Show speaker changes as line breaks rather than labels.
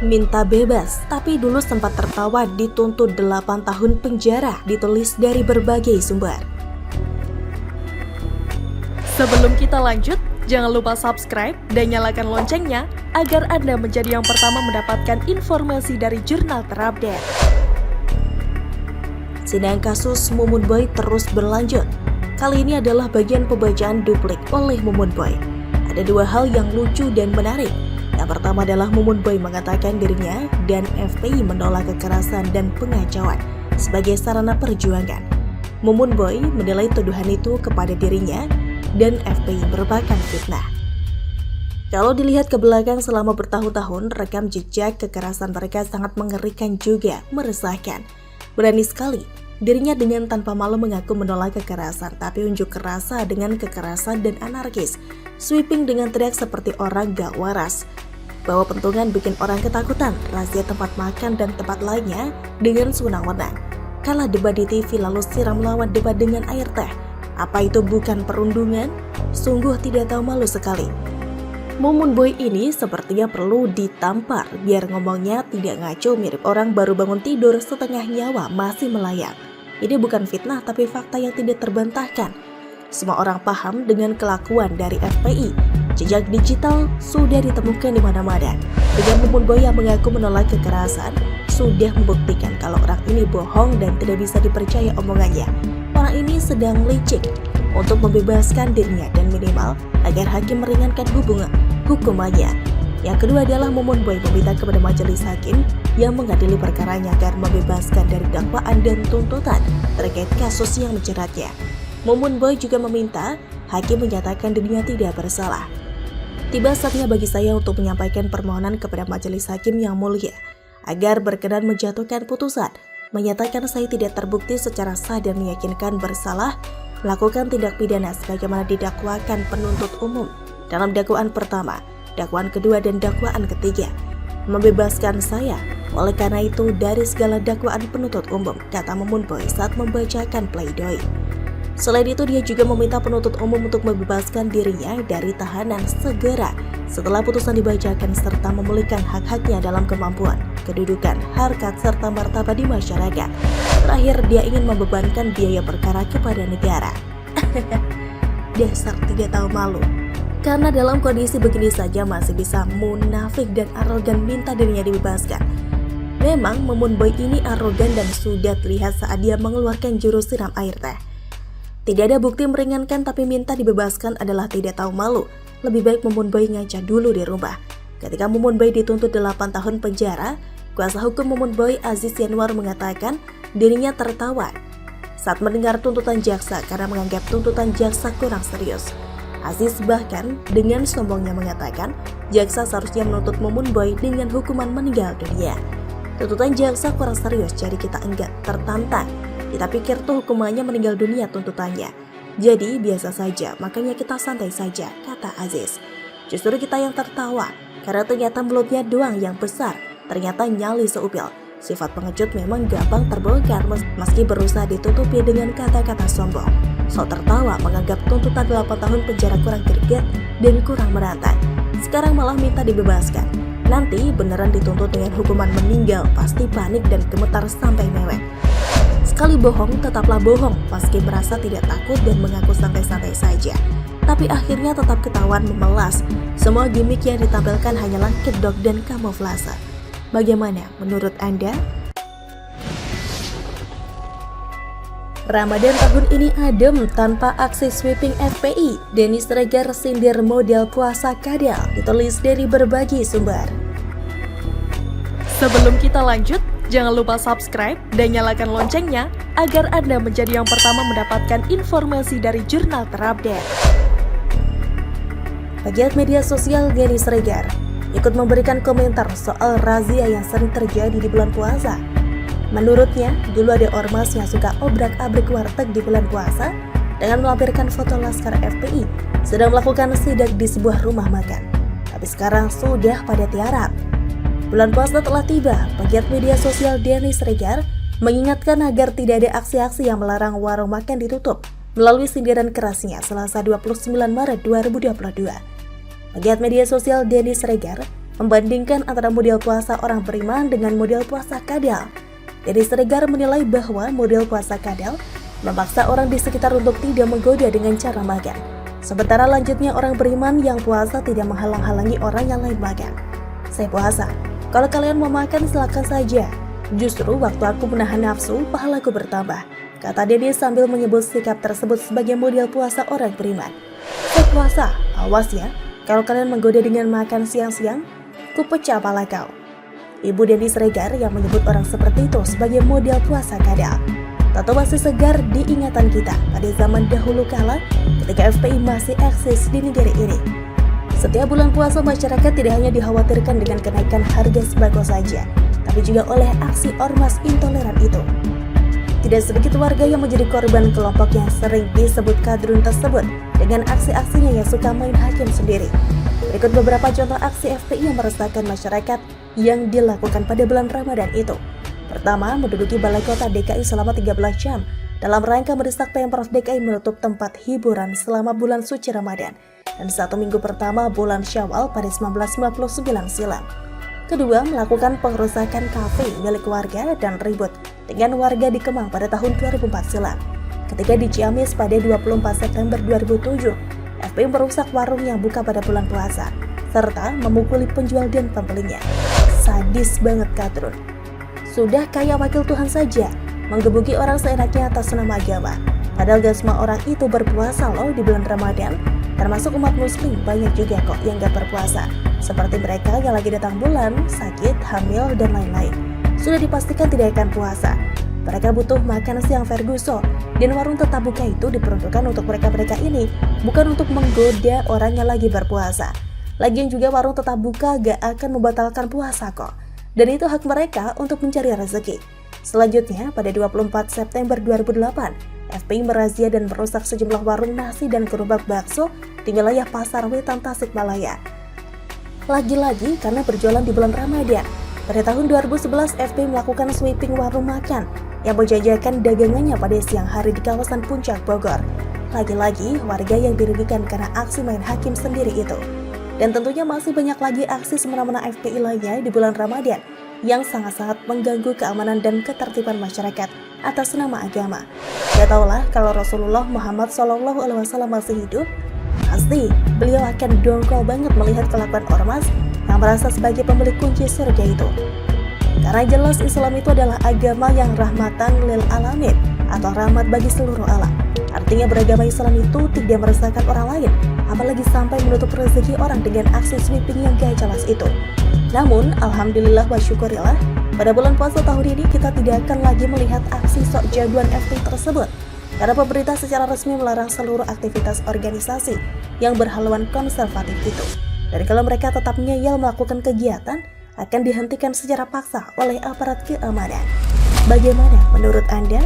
Minta bebas, tapi dulu sempat tertawa dituntut 8 tahun penjara, ditulis dari berbagai sumber.
Sebelum kita lanjut, jangan lupa subscribe dan nyalakan loncengnya agar Anda menjadi yang pertama mendapatkan informasi dari jurnal terupdate.
Sidang kasus Mumun Boy terus berlanjut. Kali ini adalah bagian pembacaan duplik oleh Mumun Boy. Ada dua hal yang lucu dan menarik. Yang pertama adalah Mumun Boy mengatakan dirinya dan FPI menolak kekerasan dan pengacauan sebagai sarana perjuangan. Mumun Boy menilai tuduhan itu kepada dirinya dan FPI merupakan fitnah. Kalau dilihat ke belakang selama bertahun-tahun, rekam jejak kekerasan mereka sangat mengerikan juga meresahkan. Berani sekali dirinya dengan tanpa malu mengaku menolak kekerasan, tapi unjuk rasa dengan kekerasan dan anarkis, sweeping dengan teriak seperti orang gak waras. Bahwa pentungan bikin orang ketakutan, razia tempat makan dan tempat lainnya dengan sewenang-wenang. Kalah debat di TV lalu siram lawan debat dengan air teh. Apa itu bukan perundungan? Sungguh tidak tahu malu sekali. Mumun Boy ini sepertinya perlu ditampar biar ngomongnya tidak ngaco mirip orang baru bangun tidur setengah nyawa masih melayang. Ini bukan fitnah tapi fakta yang tidak terbantahkan. Semua orang paham dengan kelakuan dari FPI. Jejak digital sudah ditemukan di mana-mana. Dengan Mumun Boy yang mengaku menolak kekerasan, sudah membuktikan kalau orang ini bohong dan tidak bisa dipercaya omongannya. Orang ini sedang licik untuk membebaskan dirinya dan minimal agar hakim meringankan hukumannya. Yang kedua adalah Mumun Boy meminta kepada majelis hakim yang mengadili perkaranya agar membebaskan dari dakwaan dan tuntutan terkait kasus yang menjeratnya. Mumun Boy juga meminta hakim menyatakan dirinya tidak bersalah. Tiba saatnya bagi saya untuk menyampaikan permohonan kepada majelis hakim yang mulia agar berkenan menjatuhkan putusan, menyatakan saya tidak terbukti secara sah dan meyakinkan bersalah melakukan tindak pidana sebagaimana didakwakan penuntut umum dalam dakwaan pertama, dakwaan kedua dan dakwaan ketiga. Membebaskan saya oleh karena itu dari segala dakwaan penuntut umum, kata Mumun Boy saat membacakan pledoi. Selain itu, dia juga meminta penuntut umum untuk membebaskan dirinya dari tahanan segera setelah putusan dibacakan serta memulihkan hak-haknya dalam kemampuan, kedudukan, harkat, serta martabat di masyarakat. Terakhir, dia ingin membebankan biaya perkara kepada negara. Dasar tidak tahu malu. Karena dalam kondisi begini saja masih bisa munafik dan arogan minta dirinya dibebaskan. Memang Mumun Boy ini arogan dan sudah terlihat saat dia mengeluarkan jurus siram air teh. Tidak ada bukti meringankan tapi minta dibebaskan adalah tidak tahu malu. Lebih baik Mumun Boy ngaca dulu di rumah. Ketika Mumun Boy dituntut 8 tahun penjara, kuasa hukum Mumun Boy Aziz Yanwar mengatakan dirinya tertawa saat mendengar tuntutan jaksa karena menganggap tuntutan jaksa kurang serius. Aziz bahkan dengan sombongnya mengatakan jaksa seharusnya menuntut Mumun Boy dengan hukuman meninggal dunia. Tuntutan jaksa kurang serius jadi kita enggak tertantang. Kita pikir tuh hukumannya meninggal dunia tuntutannya. Jadi biasa saja, makanya kita santai saja, kata Aziz. Justru kita yang tertawa, karena ternyata mulutnya doang yang besar, ternyata nyali seupil. Sifat pengecut memang gampang terbongkar meski berusaha ditutupi dengan kata-kata sombong. So tertawa menganggap tuntutan 8 tahun penjara kurang greget dan kurang menantang. Sekarang malah minta dibebaskan. Nanti beneran dituntut dengan hukuman meninggal, pasti panik dan gemetar sampai mewek. Sekali bohong, tetaplah bohong, meski merasa tidak takut dan mengaku santai-santai saja. Tapi akhirnya tetap ketahuan memelas. Semua gimmick yang ditampilkan hanyalah kedok dan kamuflase. Bagaimana menurut Anda? Ramadan tahun ini adem tanpa aksi sweeping FPI. Denny Siregar sindir model puasa kadal, ditulis dari berbagai sumber.
Sebelum kita lanjut, jangan lupa subscribe dan nyalakan loncengnya agar Anda menjadi yang pertama mendapatkan informasi dari jurnal terupdate.
Pegiat media sosial Denny Siregar ikut memberikan komentar soal razia yang sering terjadi di bulan puasa. Menurutnya, dulu ada ormas yang suka obrak-abrik warteg di bulan puasa dengan melampirkan foto laskar FPI sedang melakukan sidak di sebuah rumah makan. Tapi sekarang sudah pada tiarap. Bulan puasa telah tiba, pegiat media sosial Denny Siregar mengingatkan agar tidak ada aksi-aksi yang melarang warung makan ditutup melalui sindiran kerasnya Selasa 29 Maret 2022. Pegiat media sosial Denny Siregar membandingkan antara model puasa orang beriman dengan model puasa kadal. Deddy Siregar menilai bahwa model puasa kadal memaksa orang di sekitar untuk tidak menggoda dengan cara makan. Sementara lanjutnya orang beriman yang puasa tidak menghalang-halangi orang yang lain makan. Saya puasa, kalau kalian mau makan silakan saja. Justru waktu aku menahan nafsu, pahalaku bertambah, kata Deddy sambil menyebut sikap tersebut sebagai model puasa orang beriman. Saya puasa, awas ya, kalau kalian menggoda dengan makan siang-siang, ku pecah pala kau. Ibu Deddy Siregar yang menyebut orang seperti itu sebagai model puasa kadal tentu masih segar di ingatan kita pada zaman dahulu kala ketika FPI masih eksis di negeri ini. Setiap bulan puasa masyarakat tidak hanya dikhawatirkan dengan kenaikan harga sembako saja, tapi juga oleh aksi ormas intoleran itu. Tidak sedikit warga yang menjadi korban kelompok yang sering disebut kadrun tersebut dengan aksi-aksinya yang suka main hakim sendiri. Berikut beberapa contoh aksi FPI yang meresahkan masyarakat yang dilakukan pada bulan Ramadan itu. Pertama, menduduki Balai Kota DKI selama 13 jam dalam rangka mendesak Pemprov DKI menutup tempat hiburan selama bulan suci Ramadan dan 1 minggu pertama bulan Syawal pada 1999 silam. Kedua, melakukan pengerusakan kafe milik warga dan ribut dengan warga di Kemang pada tahun 2004 silam. Ketika di Ciamis pada 24 September 2007, FPI merusak warung yang buka pada bulan puasa, serta memukuli penjual dan pembelinya. Sadis banget kadrun. Sudah kayak wakil Tuhan saja, menggebuki orang seenaknya atas nama agama. Padahal gak semua orang itu berpuasa loh di bulan Ramadan. Termasuk umat muslim banyak juga kok yang gak berpuasa. Seperti mereka yang lagi datang bulan, sakit, hamil, dan lain-lain. Sudah dipastikan tidak akan puasa. Mereka butuh makan siang Ferguso, dan warung tetap buka itu diperuntukkan untuk mereka-mereka ini, bukan untuk menggoda orang yang lagi berpuasa. Lagian juga warung tetap buka gak akan membatalkan puasa kok. Dan itu hak mereka untuk mencari rezeki. Selanjutnya, pada 24 September 2008, FPI merazia dan merusak sejumlah warung nasi dan gerobak bakso di wilayah Pasar Wetan, Tasikmalaya. Lagi-lagi karena berjualan di bulan Ramadan. Pada tahun 2011, FPI melakukan sweeping warung makan yang menjajakan dagangannya pada siang hari di kawasan Puncak Bogor. Lagi-lagi warga yang dirugikan karena aksi main hakim sendiri itu. Dan tentunya masih banyak lagi aksi semena-mena FPI lainnya di bulan Ramadan yang sangat-sangat mengganggu keamanan dan ketertiban masyarakat atas nama agama. Gak taulah kalau Rasulullah Muhammad SAW masih hidup, pasti beliau akan dongkol banget melihat kelakuan ormas yang merasa sebagai pemilik kunci surga itu. Karena jelas Islam itu adalah agama yang rahmatan lil alamin atau rahmat bagi seluruh alam. Artinya beragama Islam itu tidak meresahkan orang lain, apalagi sampai menutup rezeki orang dengan aksi sweeping yang gak jelas itu. Namun, alhamdulillah wa syukurillah, pada bulan puasa tahun ini kita tidak akan lagi melihat aksi sok jagoan FPI tersebut. Karena pemerintah secara resmi melarang seluruh aktivitas organisasi yang berhaluan konservatif itu. Dan kalau mereka tetap ngeyel melakukan kegiatan, akan dihentikan secara paksa oleh aparat keamanan. Bagaimana menurut Anda?